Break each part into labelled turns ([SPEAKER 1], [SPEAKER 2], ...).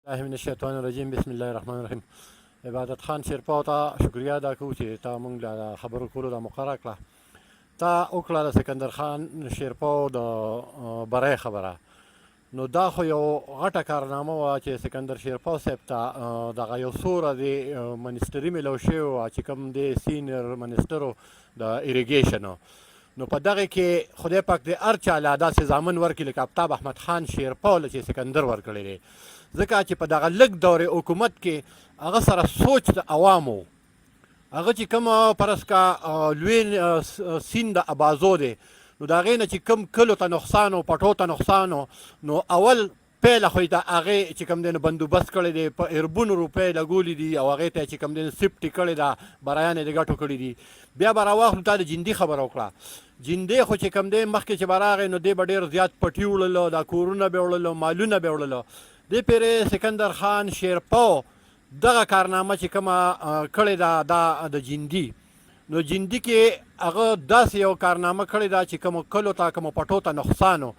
[SPEAKER 1] الله من الشیطان الرجیم بسم الله الرحمن الرحیم. عبادت خان شیرپا ته شکریا ادا کوو چې تا مونږ له خبرو کولو دا مقرره کړه. تا وکړه د سکندر خان شیرپا د برای خبره، نو دا خو یو غټه کارنامه وه چې سکندر شیرپا صاحب ته دغه یو څو ورځې منسټري میلاو شوې وه چې کوم دی سینیر منسټر و د اریګیشن. نو په دغه کې خدای پاک د هر چا له داسې زامن ورکړي لکه آفتاب احمد خان شیرپا له چې سکندر ورکړی دی، ځکه چې په دغه لږ دورې حکومت کې هغه سره سوچ د عوامو، هغه چې کوم فرض کا لوی سیند د ابازو دی، نو د هغې نه چې کوم کلو ته نقصان و پټو ته نقصان و، نو اول پیله خو یې د هغې چې کوم دی نو بندوبست کړی دی، په اربونو روپۍ لګولي دي او هغې ته چې کوم دی سیفټي کړې ده، برایان یې د ګټو کړي دي. بیا به راواخلو تا د جندي خبره وکړه. جندې خو چې کوم دی مخکې چې به راغی نو دی به ډېر زیات پټي وړلو، دا کورونه به وړلو، مالونه به وړلو. دې پېرې سکندر خان شیرپا دغه کارنامه چې کومه کړې ده دا د جندي، نو جندي کې هغه داسې یو کارنامه کړې ده چې کومو کلو ته کومو پټو ته نقصان و،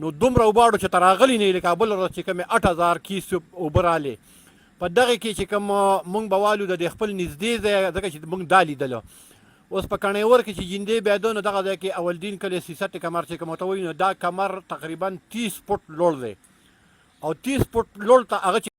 [SPEAKER 1] نو دومره اوباړو چې ته راغلی نه یې لکه بله ورځ چې کومې 8000 کیس اوبه رالې. په دغې کې چې کوم مونږ به والو د دې خپل نږدې ځای، ځکه چې مونږ دا لیدله. اوس په کڼیور کې چې جندې بیاده نو دغه ځای کې اولدین کلی سیاست کمر چې کوم ورته وایي، نو دا کمر تقریبا 30 فوټ لوړ دی او 30 فوټ لوړ ته هغه